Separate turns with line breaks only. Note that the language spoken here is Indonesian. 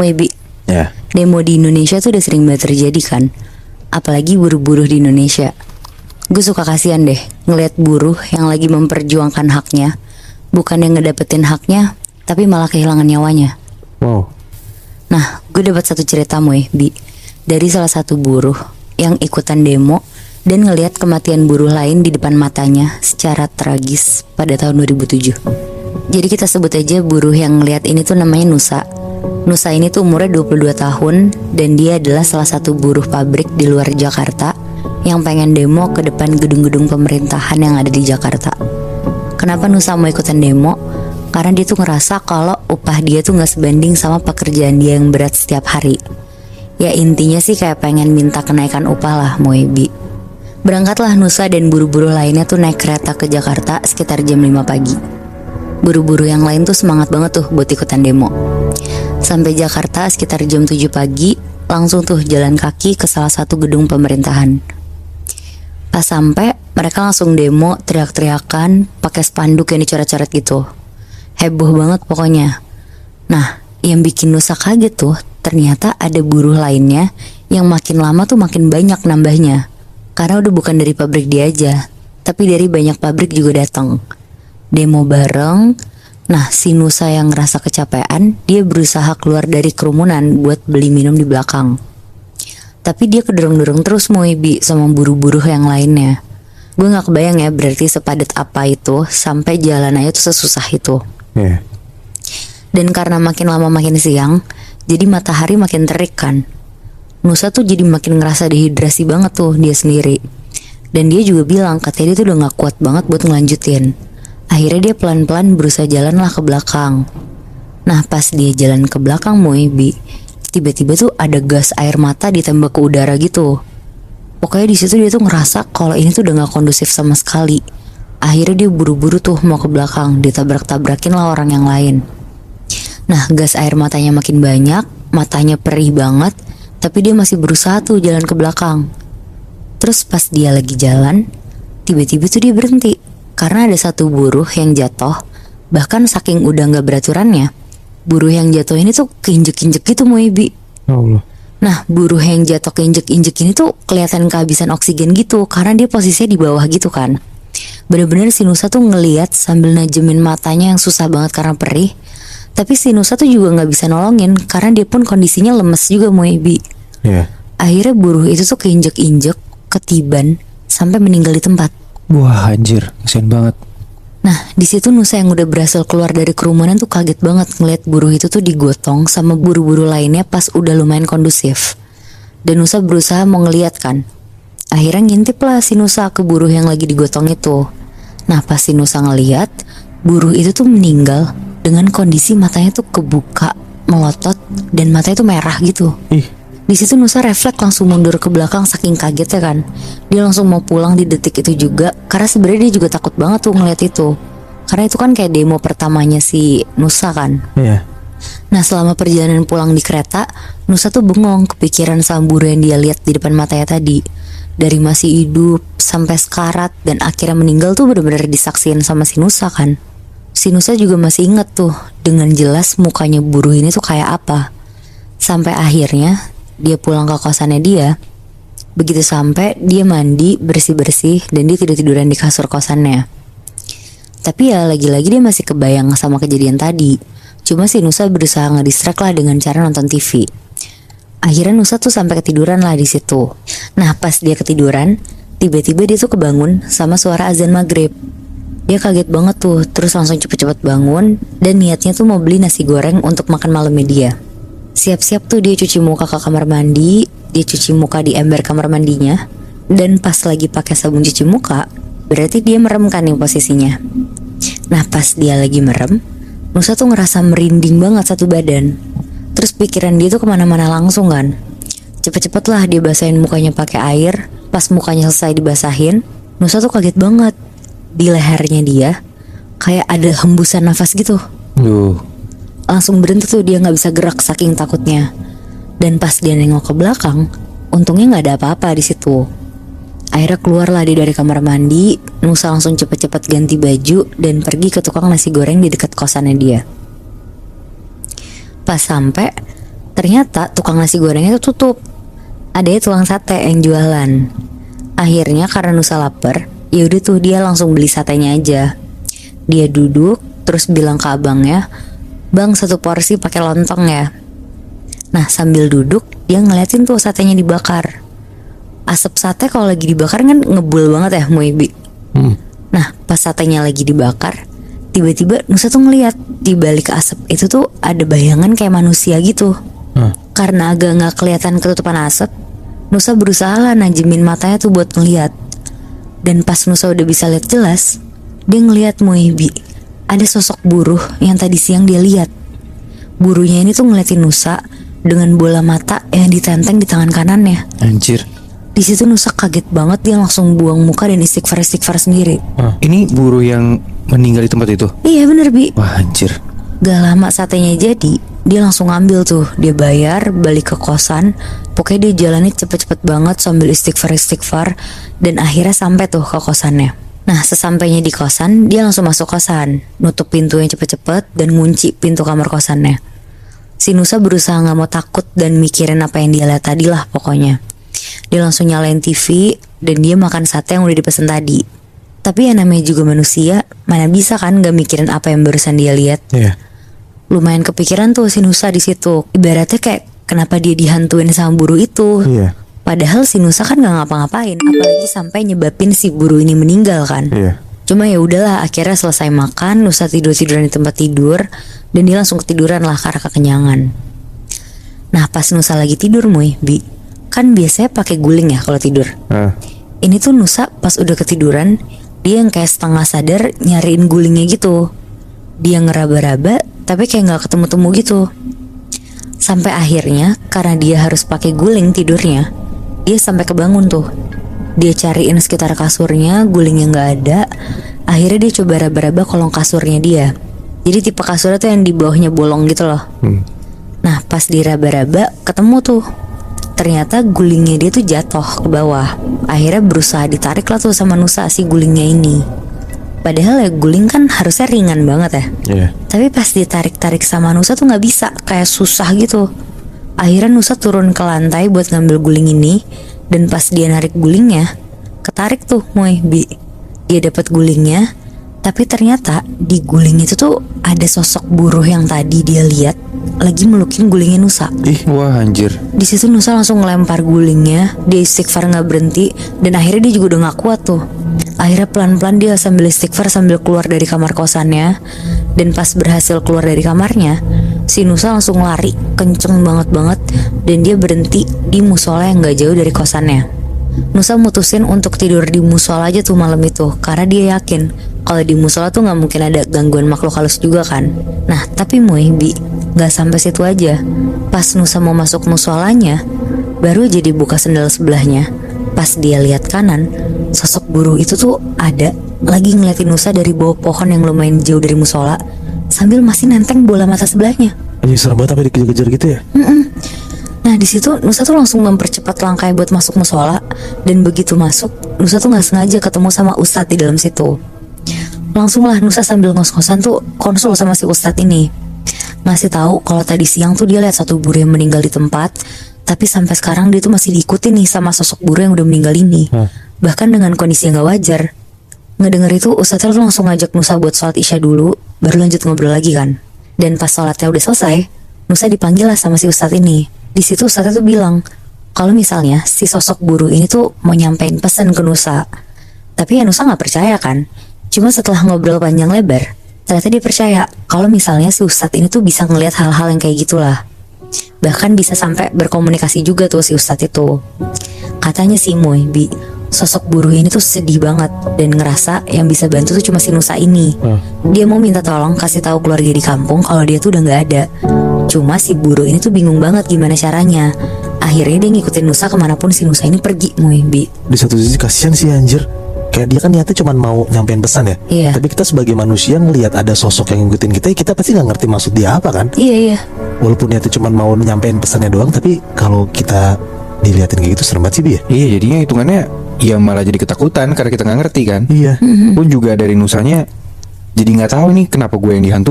Moebi,
Ya.
demo di Indonesia tuh udah sering banget terjadi kan. Apalagi buruh-buruh di Indonesia. Gue suka kasihan deh ngelihat buruh yang lagi memperjuangkan haknya. Bukan yang ngedapetin haknya, tapi malah kehilangan nyawanya.
Wow.
Nah, gue dapat satu cerita Moebi dari salah satu buruh yang ikutan demo dan ngelihat kematian buruh lain di depan matanya secara tragis pada tahun 2007. Jadi kita sebut aja buruh yang ngelihat ini tuh namanya Nusa. Nusa ini tuh umurnya 22 tahun dan dia adalah salah satu buruh pabrik di luar Jakarta yang pengen demo ke depan gedung-gedung pemerintahan yang ada di Jakarta. Kenapa Nusa mau ikutan demo? Karena dia tuh ngerasa kalau upah dia tuh gak sebanding sama pekerjaan dia yang berat setiap hari. Ya intinya sih kayak pengen minta kenaikan upah lah Moebi. Berangkatlah Nusa dan buruh-buruh lainnya tuh naik kereta ke Jakarta sekitar jam 5 pagi. Buruh-buruh yang lain tuh semangat banget tuh buat ikutan demo. Sampai Jakarta sekitar jam 7 pagi, langsung tuh jalan kaki ke salah satu gedung pemerintahan. Pas sampai, mereka langsung demo, teriak-teriakan, pakai spanduk yang dicoret-coret gitu. Heboh banget pokoknya. Nah, yang bikin Nusa kaget tuh, ternyata ada buruh lainnya yang makin lama tuh makin banyak nambahnya. Karena udah bukan dari pabrik dia aja, tapi dari banyak pabrik juga datang. Demo bareng. Nah, si Nusa yang ngerasa kecapean, dia berusaha keluar dari kerumunan buat beli minum di belakang. Tapi dia kedorong-dorong terus Moebi sama buruh-buruh yang lainnya. Gue gak kebayang ya berarti sepadat apa itu sampai jalan aja tuh sesusah itu.
Yeah.
Dan karena makin lama makin siang, jadi matahari makin terik kan. Nusa tuh jadi makin ngerasa dehidrasi banget tuh dia sendiri. Dan dia juga bilang katanya dia tuh udah gak kuat banget buat ngelanjutin. Akhirnya dia pelan-pelan berusaha jalan lah ke belakang. Nah pas dia jalan ke belakang Moebi, tiba-tiba tuh ada gas air mata ditembak ke udara gitu. Pokoknya di situ dia tuh ngerasa kalau ini tuh udah gak kondusif sama sekali. Akhirnya dia buru-buru tuh mau ke belakang, ditabrak-tabrakin lah orang yang lain. Nah gas air matanya makin banyak, matanya perih banget, tapi dia masih berusaha tuh jalan ke belakang. Terus pas dia lagi jalan, tiba-tiba tuh dia berhenti. Karena ada satu buruh yang jatuh, bahkan saking udah gak beraturannya, buruh yang jatuh ini tuh keinjek-injek gitu Moebi.
Allah.
Nah buruh yang jatuh keinjek-injek ini tuh kelihatan kehabisan oksigen gitu, karena dia posisinya di bawah gitu kan. Bener-bener si Nusa tuh ngeliat sambil najemin matanya yang susah banget karena perih. Tapi si Nusa tuh juga gak bisa nolongin, karena dia pun kondisinya lemes juga Moebi.
Yeah.
Akhirnya buruh itu tuh keinjek-injek, ketiban, sampai meninggal di tempat.
Wah anjir, kasian banget.
Nah di situ Nusa yang udah berhasil keluar dari kerumunan tuh kaget banget ngeliat buruh itu tuh digotong sama buruh-buruh lainnya pas udah lumayan kondusif. Dan Nusa berusaha mau ngeliat kan. Akhirnya ngintip lah si Nusa ke buruh yang lagi digotong itu. Nah pas si Nusa ngeliat, buruh itu tuh meninggal dengan kondisi matanya tuh kebuka, melotot, dan matanya tuh merah gitu. Di situ Nusa refleks langsung mundur ke belakang saking kagetnya kan. Dia langsung mau pulang di detik itu juga, karena sebenarnya dia juga takut banget tuh ngeliat itu. Karena itu kan kayak demo pertamanya si Nusa kan.
Iya.
Nah selama perjalanan pulang di kereta, Nusa tuh bengong kepikiran sama buruh yang dia lihat di depan matanya tadi. Dari masih hidup sampai sekarat dan akhirnya meninggal tuh benar-benar disaksiin sama si Nusa kan. Si Nusa juga masih inget tuh dengan jelas mukanya buruh ini tuh kayak apa. Sampai akhirnya dia pulang ke kosannya dia. Begitu sampai dia mandi, bersih-bersih, dan dia tidur-tiduran di kasur kosannya. Tapi ya lagi-lagi dia masih kebayang sama kejadian tadi. Cuma si Nusa berusaha ngedistract lah dengan cara nonton TV. Akhirnya Nusa tuh sampai ketiduran lah di situ. Nah pas dia ketiduran, tiba-tiba dia tuh kebangun sama suara azan maghrib. Dia kaget banget tuh, terus langsung cepet-cepet bangun dan niatnya tuh mau beli nasi goreng untuk makan malamnya dia. Siap-siap tuh dia cuci muka ke kamar mandi, dia cuci muka di ember kamar mandinya. Dan pas lagi pakai sabun cuci muka, berarti dia merem kan nih posisinya. Nah pas dia lagi merem, Nusa tuh ngerasa merinding banget satu badan. Terus pikiran dia tuh kemana-mana langsung kan. Cepet-cepet lah dia basahin mukanya pakai air. Pas mukanya selesai dibasahin, Nusa tuh kaget banget. Di lehernya dia kayak ada hembusan nafas gitu. Langsung berhenti tuh, dia gak bisa gerak saking takutnya. Dan pas dia nengok ke belakang, untungnya gak ada apa-apa di situ. Akhirnya keluarlah dia dari kamar mandi. Nusa langsung cepet-cepet ganti baju dan pergi ke tukang nasi goreng di dekat kosannya dia. Pas sampai, Ternyata tukang nasi gorengnya itu tutup. Ada tukang sate yang jualan. Akhirnya karena Nusa lapar, ya udah tuh dia langsung beli satenya aja. Dia duduk terus bilang ke abangnya, "Bang, 1 porsi pakai lontong ya." Nah sambil duduk dia ngeliatin tuh satenya dibakar. Asap sate kalau lagi dibakar kan ngebul banget ya Muibi. Nah pas satenya lagi dibakar, tiba-tiba Nusa tuh ngeliat di balik asap itu tuh ada bayangan kayak manusia gitu. Karena agak nggak kelihatan ketutupan asap, Nusa berusaha lah najemin matanya tuh buat ngeliat. Dan pas Nusa udah bisa lihat jelas, dia ngeliat Muibi ada sosok buruh yang tadi siang dia lihat. Buruhnya ini tuh ngeliatin Nusa dengan bola mata yang ditenteng di tangan kanannya.
Anjir.
Di situ Nusa kaget banget, dia langsung buang muka dan istighfar sendiri.
Ini buruh yang meninggal di tempat itu?
Iya bener Bi.
Wah anjir.
Gak lama satenya jadi, dia langsung ngambil tuh. Dia bayar, balik ke kosan. Pokoknya dia jalannya cepet-cepet banget sambil istighfar. Dan akhirnya sampai tuh ke kosannya. Nah sesampainya di kosan, dia langsung masuk kosan, nutup pintunya cepet-cepet dan ngunci pintu kamar kosannya. Si Nusa berusaha gak mau takut dan mikirin apa yang dia lihat tadi lah pokoknya. Dia langsung nyalain TV dan dia makan sate yang udah dipesan tadi. Tapi ya namanya juga manusia, mana bisa kan gak mikirin apa yang barusan dia lihat.
Iya.
Lumayan kepikiran tuh si Nusa di situ. Ibaratnya kayak kenapa dia dihantuin sama buruh itu.
Iya.
Padahal si Nusa kan gak ngapa-ngapain, apalagi sampai nyebabin si buruh ini meninggal kan.
Iya.
Cuma ya udahlah, akhirnya selesai makan, Nusa tiduran di tempat tidur dan dia langsung ketiduran lah karena kekenyangan. Nah pas Nusa lagi tidur Bi, kan biasanya pakai guling ya kalau tidur. Ini tuh Nusa pas udah ketiduran, dia yang kayak setengah sadar nyariin gulingnya gitu. Dia ngeraba-raba tapi kayak nggak ketemu-temu gitu. Sampai akhirnya karena dia harus pakai guling tidurnya, dia sampai kebangun tuh. Dia cariin sekitar kasurnya, gulingnya nggak ada. Akhirnya dia coba raba-raba kolong kasurnya dia. Jadi tipe kasurnya tuh yang di bawahnya bolong gitu loh. Nah pas diraba-raba ketemu tuh. Ternyata gulingnya dia tuh jatuh ke bawah. Akhirnya berusaha ditarik lah tuh sama Nusa si gulingnya ini. Padahal ya guling kan harusnya ringan banget ya.
Iya.
Tapi pas ditarik-tarik sama Nusa tuh gak bisa, kayak susah gitu. Akhirnya Nusa turun ke lantai buat ngambil guling ini. Dan pas dia narik gulingnya, ketarik tuh Bi. Dia dapat gulingnya. Tapi ternyata di guling itu tuh ada sosok buruh yang tadi dia lihat lagi melukin gulingnya Nusa.
Ih, wah anjir.
Di situ Nusa langsung ngelempar gulingnya. Dia istighfar nggak berhenti dan akhirnya dia juga udah nggak kuat tuh. Akhirnya pelan-pelan dia sambil istighfar sambil keluar dari kamar kosannya. Dan pas berhasil keluar dari kamarnya, si Nusa langsung lari kenceng banget dan dia berhenti di musola yang nggak jauh dari kosannya. Nusa mutusin untuk tidur di musola aja tuh malam itu karena dia yakin kalau di musola tuh nggak mungkin ada gangguan makhluk halus juga kan. Nah tapi Bi, nggak sampai situ aja. Pas Nusa mau masuk musolanya, baru jadi buka sendal sebelahnya. Pas dia lihat kanan, sosok buruh itu tuh ada lagi ngeliatin Nusa dari bawah pohon yang lumayan jauh dari musola sambil masih nenteng bola mata sebelahnya.
Anjir serem banget sampai dikejar-kejar gitu ya.
Nah di situ Nusa tuh langsung mempercepat langkahnya buat masuk musola. Dan begitu masuk, Nusa tuh nggak sengaja ketemu sama Ustadz di dalam situ. Langsung lah Nusa sambil ngos-ngosan tuh konsul sama si Ustadz ini. Ngasih tahu kalau tadi siang tuh dia lihat satu buruh yang meninggal di tempat. Tapi sampai sekarang dia tuh masih diikuti nih sama sosok buruh yang udah meninggal ini. Bahkan dengan kondisi yang gak wajar. Ngedenger itu Ustadz tuh langsung ngajak Nusa buat sholat isya dulu, baru lanjut ngobrol lagi kan. Dan pas sholatnya udah selesai, Nusa dipanggil lah sama si Ustadz ini. Di situ Ustadz tuh bilang kalau misalnya si sosok buruh ini tuh mau nyampein pesan ke Nusa. Tapi ya Nusa gak percaya kan. Cuma setelah ngobrol panjang lebar, ternyata dia percaya kalau misalnya si Ustadz ini tuh bisa ngelihat hal-hal yang kayak gitulah. Bahkan bisa sampai berkomunikasi juga tuh si Ustadz itu. Katanya si Bi, sosok buruh ini tuh sedih banget dan ngerasa yang bisa bantu tuh cuma si Nusa ini. Dia mau minta tolong kasih tahu keluarga di kampung kalau dia tuh udah nggak ada. Cuma si buruh ini tuh bingung banget gimana caranya. Akhirnya dia ngikutin Nusa kemanapun si Nusa ini pergi Bi.
Di satu sisi kasihan sih anjir. Kayak dia kan niatnya cuma mau nyampein pesan ya.
Iya.
Tapi kita sebagai manusia ngelihat ada sosok yang ngikutin kita, kita pasti nggak ngerti maksud dia apa kan.
Iya.
Walaupun niatnya cuma mau nyampein pesannya doang, tapi kalau kita diliatin kayak gitu serem banget sih Bi ya.
Iya, jadinya hitungannya ya malah jadi ketakutan karena kita nggak ngerti kan.
Iya.
Pun juga dari Nusanya jadi nggak tahu nih kenapa gue yang dihantu.